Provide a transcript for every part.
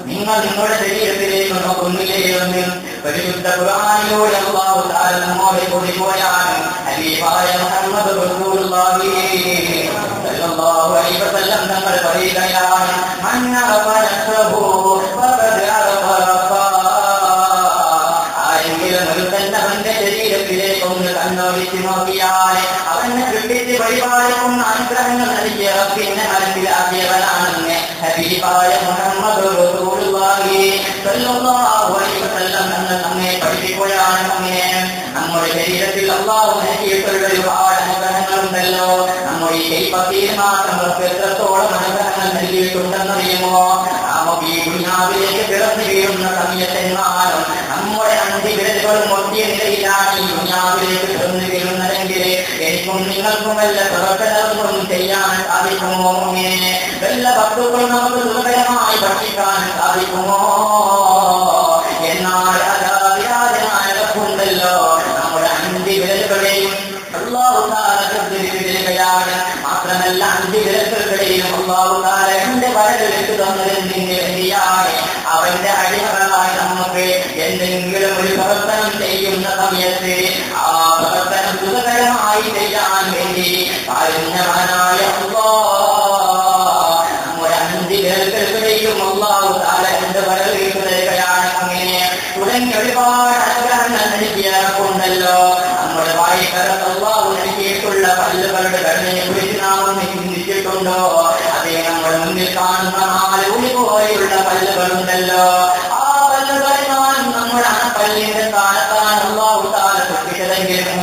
നിങ്ങൾ നിങ്ങളുടെ ശരീരത്തിലേക്ക് നോക്കുന്നില്ലേ? പരിശുദ്ധ ഖുർആനിലൂടെ അല്ലാഹു തആല നമ്മോട് കൂടിപ്പോയാണ്. ഹബീബായ മുഹമ്മദ് റസൂലുള്ളാഹി സ്വല്ലല്ലാഹു അലൈഹി വസല്ലം തങ്ങൾ പറയുകയാണ്, മൻ അറഫ നഫ്സഹു ഫഖദ് അറഫ റബ്ബഹു. ആരെങ്കിലും ഒരുത്തൻ അവന്റെ ശരീരത്തിലേക്ക് ഒന്ന് കണ്ണോടിച്ച് നോക്കിയാൽ അവനെ സൃഷ്ടിച്ച് പരിപാലിക്കുന്ന അനുഗ്രഹങ്ങൾ നൽകിയ പിന്നെ മനസ്സിലാക്കിയവനാണെന്ന് ഹബീബായ മുഹമ്മദ് റസൂലുള്ളാഹി സ്വല്ലല്ലാഹു അലൈഹി വസല്ലം തങ്ങൾ നമ്മെ പഠിപ്പിക്കുകയാണ്. നമ്മുടെ ശരീരത്തിൽ അല്ലാഹു നൽകിയിട്ടുള്ള ഒരുപാട് അനുഗ്രഹങ്ങളുണ്ടല്ലോ. നമ്മുടെ ഈ കൈപ്പത്തിയിൽ മാത്രം എത്രത്തോളം അനുഗ്രഹങ്ങൾ നൽകിയിട്ടുണ്ടെന്നറിയുമോ? ഈ ദുനിയാവിലേക്ക് പിറന്നു വീഴുന്ന സമയത്തെങ്ങാനും നമ്മുടെ അന്തിവിരലുകളും ഒട്ടിയ നിലയിലാണ് ഈ ദുനിയാവിലേക്ക് പിറന്നു വീഴുന്നതെങ്കിൽ എനിക്കും നിങ്ങൾക്കും വല്ല പ്രവർത്തനങ്ങളും ചെയ്യാൻ സാധിക്കുമോ? വല്ല വസ്തുക്കളും നമുക്ക് സുഖകരമായി ഭക്ഷിക്കാൻ സാധിക്കുമോ? എന്നാൽ അതാദ്യാജനായവരുണ്ടല്ലോ നമ്മുടെ അന്തിവിരലുകളെയും അല്ലാഹു തആല ശ്രദ്ധിച്ചിരിക്കുകയാണ്. മാത്രമല്ല അന്തിവിരലുകളെയും അല്ലാഹു തആല എന്റെ വരലെടുത്ത് തന്നതിന് വേണ്ടിയാണ്. അവന്റെ അടിമകളായി നമുക്ക് എന്തെങ്കിലും ഒരു പ്രവർത്തനം ചെയ്യുന്ന സമയത്ത് ആ പ്രവർത്തനം സുഖകരമായി ചെയ്യാൻ വേണ്ടി കാരുണ്യവാനായ നമ്മുടെ അന്തിവിരലുകളെയും അല്ലാഹു തആല എന്റെ വരലെടുത്ത് തരികയാണ്. അങ്ങനെ തുടങ്ങി ഒരുപാട് അനുഗ്രഹങ്ങൾ നൽകിയാറുണ്ടല്ലോ. നമ്മുടെ വായിക്കകത്ത് അല്ലാഹു നൽകിയിട്ടുള്ള പല്ലുകളുടെ ഘടനയെ കുറിച്ച് നാം ഒന്ന് ചിന്തിച്ചിട്ടുണ്ടോ? അതേ നമ്മുടെ മുന്നിൽ കാണുന്ന 4 ഉളി പോലെയുള്ള പല്ലുകളുണ്ടല്ലോ. ആ പല്ലുകളിൽ നമ്മുടെ പല്ലിന്റെ സ്ഥാനത്താണ് അല്ലാഹു തആല സൃഷ്ടിച്ചതെങ്കിലും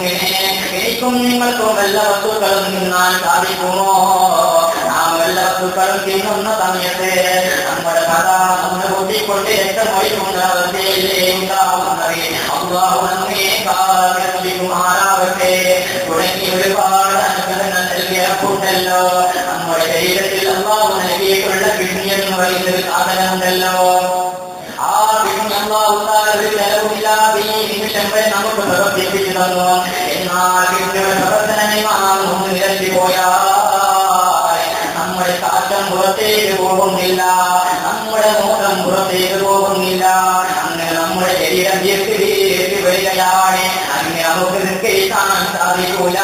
എനിക്കും നിങ്ങൾക്കും വല്ല വസ്തുക്കളും തിന്നാൻ സാധിക്കുമോ? നാം വല്ല വസ്തുക്കളും തിന്നുന്ന സമയത്ത് നമ്മുടെ കഥ നമ്മൾ കൂട്ടിക്കൊണ്ട് രക്തമൊഴിക്കുന്ന അവസ്ഥയിലേ ഉണ്ടാവുന്നത്. അല്ലാഹു നമ്മെ കാത്തുരക്ഷിക്കുമാറാവട്ടെ. തുടങ്ങി ഒരുപാട് അനുഗ്രഹങ്ങൾ നൽകിയപ്പോഴല്ലോ നമ്മുടെ ശരീരത്തിൽ അല്ലാഹു നൽകിയിട്ടുള്ള കിഡ്നി എന്ന് പറയുന്ന ഒരു സാധനമുണ്ടല്ലോ. ആ കിഡ്നി അല്ലാഹു തആല ഒരു ചെലവുമില്ലാതെ ഈ നിമിഷം വരെ നമുക്ക് പ്രവർത്തിപ്പിച്ചു തന്നു. എന്നാൽ കിഡ്നിയുടെ പ്രവർത്തനങ്ങൾ നിരത്തിപ്പോയാൽ നമ്മുടെ കാറ്റം പുറത്തേക്ക് പോകുന്നില്ല, നമ്മുടെ മൂത്രം പുറത്തേക്ക് പോകുന്നില്ല. അങ്ങനെ നമ്മുടെ ശരീരം വീർത്തി വരികയാണ്. അങ്ങനെ നമുക്ക് നിൽക്കാൻ സാധിക്കൂല.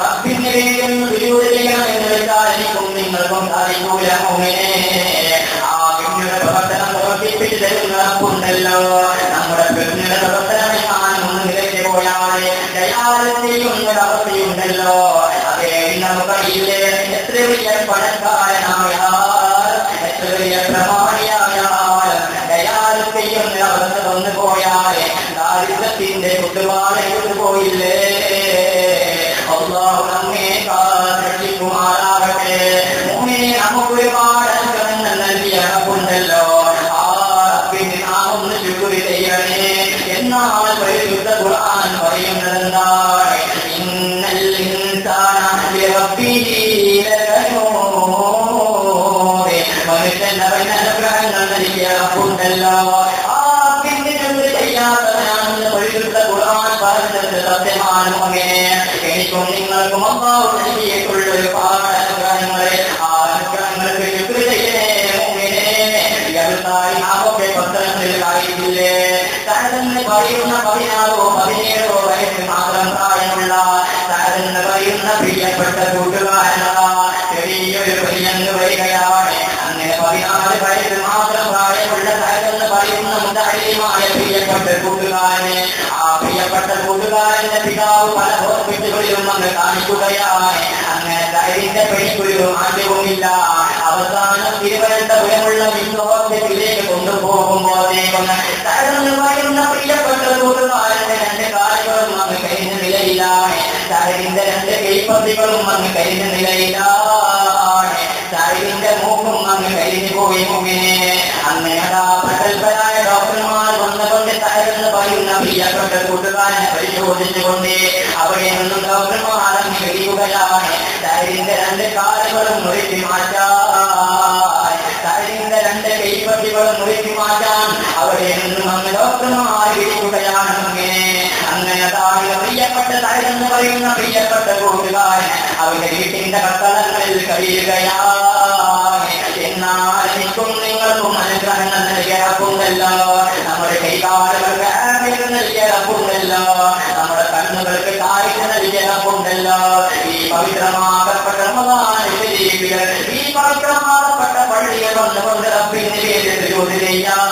റബ്ബിന് വേണ്ടി സുജൂദ് ചെയ്യണം എന്ന് വെച്ചാൽ എനിക്കും നിങ്ങൾക്കും സാധിക്കൂല. ആ കിഡ്നിയുടെ പ്രവർത്തനം പ്രവർത്തിപ്പിച്ച് തരുന്ന റബ്ബുണ്ടല്ലോ. നമ്മുടെ കിഡ്നിയുടെ പ്രവർത്തനം ഒന്ന് നിലയ്ക്ക് പോയാൽ ഡയാലിസിസ് ചെയ്യുന്ന അവസ്ഥയുണ്ടല്ലോ. അതേ നമുക്കറിയില്ലേ, എത്ര വലിയ പണക്കാരനായാൽ എത്ര വലിയ പ്രമാണിയായാൽ ഡയാലിസിസ് ചെയ്യുന്ന അവസ്ഥ വന്നു പോയാൽ ദാരിദ്ര്യത്തിന്റെ കുത്തുപാട് പോയില്ലേ? അല്ലാഹു നമ്മെ കാത്തുരക്ഷിക്കുമാറാകട്ടെ. നമുക്ക് ഒരുപാട് അനുഗ്രഹങ്ങൾ നൽകിയ റബ്ബുണ്ടല്ലോ. ആ റബ്ബിന് നാം ഒന്ന് ശുക്ർ ചെയ്യണേ. എന്നാൽ പരിശുദ്ധ ഖുർആൻ പറയുന്നതെന്താണ്? ഇന്നൽ ഇൻസാന ലിറബ്ബിഹി ലകനൂദ്. മനുഷ്യൻ അവന് അനുഗ്രഹങ്ങൾ നൽകിയ റബ്ബുണ്ടല്ലോ. ആ റബ്ബിന് ശുക്ർ ചെയ്യാത്തവനാണെന്ന് പരിശുദ്ധ ഖുർആൻ പറഞ്ഞത് സത്യമാണ്. എനിക്കും നിങ്ങൾക്കും അല്ലാഹു നൽകിയിട്ടുള്ള ഒരുപാട് അനുഗ്രഹങ്ങളെ ആ അനുഗ്രഹങ്ങൾക്ക് ശുക്ർ ചെയ്യണേ. നാമൊക്കെ പത്രങ്ങളിൽ കാണിക്കില്ലേ? താരെന്ന് പറയുന്ന 16 17 വയസ്സ് മാത്രം പ്രായമുള്ള താരെന്ന് പറയുന്ന പ്രിയപ്പെട്ട കൂട്ടുകാരനാ ചെറിയൊരു പയ്യന്ന് വരികയാണ്. അങ്ങനെ 16 വയസ്സ് മാത്രം പ്രായമുള്ള താരെന്ന് പറയുന്ന മുതാലിമായ പ്രിയപ്പെട്ട കൂട്ടുകാരനെ ആ പ്രിയപ്പെട്ട കൂട്ടുകാരന്റെ പിതാവ് പല ഹോസ്പിറ്റലുകളിലും വന്ന് കാണിക്കുകയാണ്. അങ്ങനെ താരിന്റെ പെൺകുരു മാറ്റവുമില്ല. അവസാനം തിരുവനന്തപുരമുള്ള ഹോസ്പിറ്റലിലേക്ക് കൊണ്ടുപോകുമ്പോഴത്തേക്കും താരെന്ന് പറയുന്ന പ്രിയപ്പെട്ട കൂട്ടുകാരന്റെ 2 കാലുകളും അങ്ങ് കഴിഞ്ഞ നിലയിലാണ്. താരിന്റെ 2 കൈപ്പത്തികളും അങ്ങ് കഴിഞ്ഞ നിലയിലാണ്. താരിന്റെ മൂക്കും അങ്ങ് കഴിഞ്ഞു പോയി. അങ്ങനെ പ്രഗത്ഭരായ ഡോക്ടർമാർ വന്നുകൊണ്ട് താരെന്ന് പറയുന്ന പ്രിയപ്പെട്ട കൂട്ടുകാരനെ പരിശോധിച്ചുകൊണ്ട് അവിടെ നിന്നും ഡോക്ടർമാർ അങ്ങ് കഴിയുകയാണ്. താരിന്റെ 2 കാലുകളും മുറിച്ച് മാറ്റാൻ, താരിന്റെ 2 കൈപ്പത്തികളും മുറിച്ച് മാറ്റാൻ അവിടെ നിന്നും അങ്ങ് ഡോക്ടർമാർ കഴിയുകയാണ്. അങ്ങനെ പ്രിയപ്പെട്ട താരെന്ന് പറയുന്ന പ്രിയപ്പെട്ട കൂട്ടുകാരൻ അവന്റെ വീട്ടിന്റെ കത്തളങ്ങളിൽ കഴിയുകയാണ്. റബ്ബുണ്ടല്ലോ, നമ്മുടെ കൈകാലുകൾക്ക് ആരോഗ്യം നൽകിയ റബ്ബുണ്ടല്ലോ, നമ്മുടെ കണ്ണുകൾക്ക് കാഴ്ച നൽകിയ റബ്ബുണ്ടല്ലോ. ഈ പവിത്രമാകപ്പെട്ട റമദാൻ ശരീഫിൽ ഈ പവിത്രമാകപ്പെട്ട പള്ളിയെ വന്നുകൊണ്ട് റബ്ബിന്റെ പേരിൽ ജോലി ചെയ്യാൻ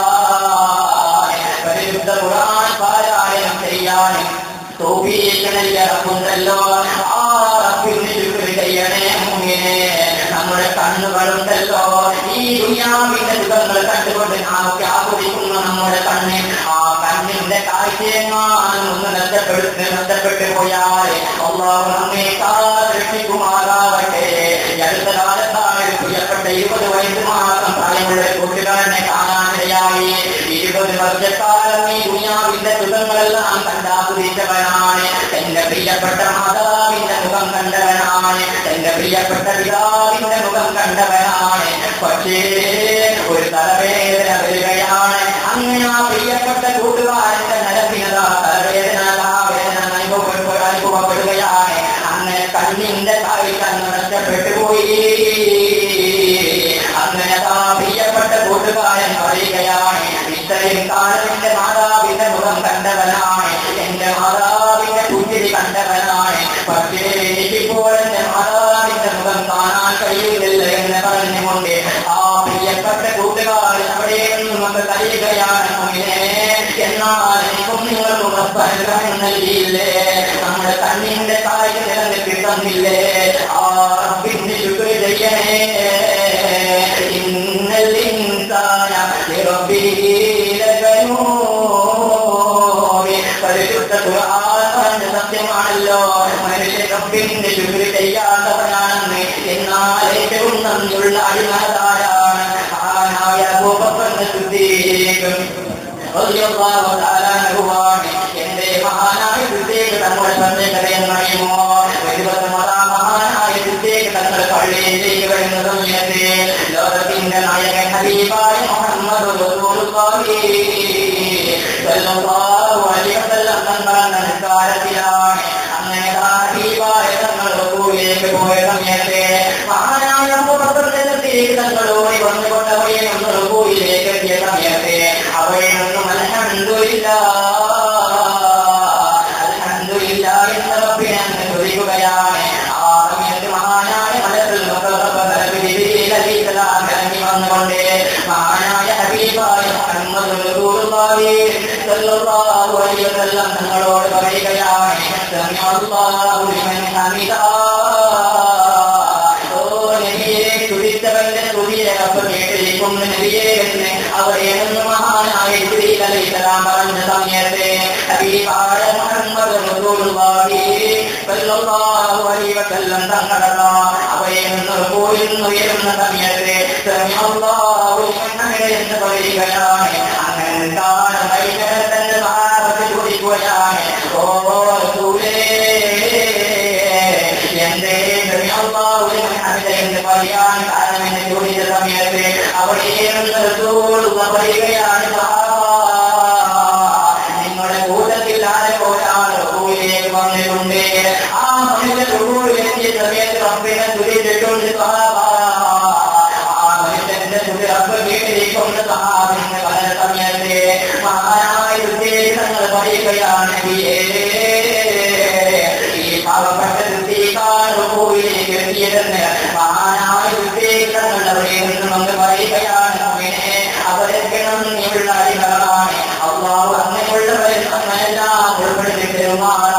പരിശുദ്ധ ഖുർആൻ പാരായണം ചെയ്യാനും തൗഫീഖ് നൽകിയ റബ്ബുണ്ടല്ലോ. ആ റബ്ബിന് ശുക്ർ ചെയ്യണേ മുഅ്മിനേ. നമ്മുടെ കണ്ണുകളുണ്ടല്ലോ, ഈ ദുനിയാവിന്റെ സുഖങ്ങൾ കണ്ടുകൊണ്ട് നാമൊക്കെ ആസ്വദിക്കുന്ന നമ്മുടെ കണ്ണ്, ആ കണ്ണിന്റെ കാഴ്ചയെങ്ങാനും ഒന്ന് നഷ്ടപ്പെട്ടു പോയാൽ അല്ലാഹു നമ്മെ കാത്തിരക്ഷിക്കുമാറാവട്ടെ. അടുത്ത കാലത്താണ് പ്രിയപ്പെട്ട 20 വയസ്സ് മാത്രം പ്രായമുള്ള കൂട്ടുകാരനെ കാണാനിടയായി. 20 വർഷക്കാലം ഈ ദുനിയാവിന്റെ സുഖങ്ങളെല്ലാം കണ്ടാസ്വദിച്ചവനാണ്. എന്റെ പ്രിയപ്പെട്ട മാതാവിന്റെ മുഖം കണ്ടവനാണ്, എന്റെ പ്രിയപ്പെട്ട പിതാവിന്റെ മുഖം കണ്ടവനാണ്. പക്ഷേ ഒരു തലവേദന വരികയാണ്. അങ്ങനെ ആ പ്രിയപ്പെട്ട കൂട്ടുകാരന്റെ നിലവിനതാ തലവേദന അനുഭവപ്പെടുകയാണ്. അങ്ങനെ കണ്ണിന്റെ കാഴ്ച നഷ്ടപ്പെട്ടു പോയി. അങ്ങനെ ആ പ്രിയപ്പെട്ട കൂട്ടുകാരൻ പറയുകയാണ്, ഇത്രയും കാലം എന്റെ മാതാവിന്റെ മുഖം കണ്ടവനാണ്, എന്റെ മാതാവിന്റെ പുഞ്ചിരി കണ്ടവനാണ്. പക്ഷേ എനിക്കിപ്പോൾ എന്റെ മാതാവിന്റെ മുഖം കാണാൻ കഴിയുന്നില്ല എന്ന് പറഞ്ഞുകൊണ്ട് ആ പ്രിയപ്പെട്ട കൂട്ടുകാരൻ അവിടെ നമുക്ക് കഴിയുകയാണ്. എന്നാൽ എനിക്കും നിങ്ങൾക്കും റബ്ബ് നൽകിയില്ലേ, നമ്മുടെ കണ്ണിന്റെ കാഴ്ച നിലനിർത്തി തന്നില്ലേ. ആ റബ്ബിന് ശുക്ർ ചെയ്യണേ. ഇന്നൽ ഇൻസാന ലിറബ്ബിഹി ലകനൂർ. പരിശുദ്ധ ഖുർആൻ സത്യമാണല്ലോ. മനുഷ്യൻ റബ്ബിന് ശുക്ർ ചെയ്യാത്തവനാണെന്ന്. എന്നാൽ ഏറ്റവും നന്ദിയുള്ള അടിമതാരാണ്? മഹാനായ അബൂബക്കർ സിദ്ദീഖ് റളിയല്ലാഹു തആല അൻഹുവാണ്. എന്റെ മഹാനായ സിദ്ദീഖ് തങ്ങളുടെ സന്ദേശകരെന്നറിയുമോ? മഹാനായ സിദ്ദീഖ് തങ്ങൾ പള്ളിയിലേക്ക് വരുന്ന സമയത്ത് ലോകത്തിന്റെ നായകൻ ഹബീബായ മുഹമ്മദ് റസൂലുള്ളാഹി സ്വല്ലല്ലാഹു അലൈഹി വസല്ലം തങ്ങളുടെ നിസ്കാരത്തിലാണ്. അങ്ങനെ ഹബീബായ തങ്ങൾ റസൂലിലേക്ക് പോയ സമയത്ത് മഹാനായ അബൂബക്കർ സിദ്ദീഖ് തങ്ങളോട് വന്നുകൊണ്ട് അവയെ ഒന്ന് റസൂലിലേക്ക് എത്തിയ സമയത്ത് അവയെ ഒന്നും അൽഹംദുലില്ലാ എന്ന് റബ്ബിനെ അങ്ങ് ചോദിക്കുകയാണ്. ആ സമയത്ത് മഹാനായ മലക്കുൽ മുഖറബ് ജിബ്രീൽ അലൈഹിസ്സലാം ഇറങ്ങി വന്നുകൊണ്ട് മഹാനായ ഹബീബായ മുഹമ്മദ് റസൂലുള്ളാഹി സ്വല്ലല്ലാഹു അലൈഹി വസല്ലം തങ്ങളോട് പറയുകയാണ്, സമിഅല്ലാഹു ലിമൻ ഹമിദാ. തുടിത്തവന്റെ തുടിയെ റബ്ബ് കേട്ടിരിക്കുന്നു നബിയേ എന്ന് അവരെന്ന് മഹാനായ ജിബ്രീൽ അലൈഹിസ്സലാം പറഞ്ഞ സമയത്ത് ഹബീബായ മുഹമ്മദ് റസൂലുള്ളാഹി സ്വല്ലല്ലാഹു അലൈഹി വസല്ലം തങ്ങളാ അവയെന്ന് ഉയരുന്ന സമയത്ത് സമിഅല്ലാഹു ലിമൻ ഹമിദ എന്ന് പറയുകയാണ്. അങ്ങനെ തന്റെ സഹാബത്ത് ചോദിക്കുകയാണ്, ഓ റസൂലേ എന്റെ സമിഅല്ലാഹു ലിമൻ ഹമിദ എന്ന് പറയാൻ കാരണമെന്ന് ചോദിച്ച സമയത്ത് അവിടെയെന്ന് റസൂലുള്ളാഹി പറയുകയാണ്, നിങ്ങളുടെ കൂട്ടത്തിൽ ഒരാൾ റസൂലിലേക്ക് വന്നിട്ടുണ്ട്. ആ മനുഷ്യൻ റസൂലിലെത്തിയ സമയത്ത് റബ്ബിനെ തുതിച്ചിട്ടുണ്ട്. ആ മനുഷ്യന്റെ തുതി റബ്ബ് കേട്ടിരിക്കുന്ന സഹാബിന്റെ പല സമയത്ത് മഹാനായ ഉദ്ദേശങ്ങൾ പറയുകയാണ്, ഈ പാവപ്പെട്ട റസൂലിലേക്ക് എത്തിയതെന്ന് മഹാനായ ഉദ്ദേശങ്ങൾ അവിടെ നമുക്ക് പറയുകയാണ്. അവരൊക്കെ നന്ദിയുള്ള അടിമകളാണ്. അല്ലാഹു അങ്ങനെയുള്ളവരെ നമ്മളെല്ലാം ഉൾപ്പെടുത്തി തരുമാറാകട്ടെ.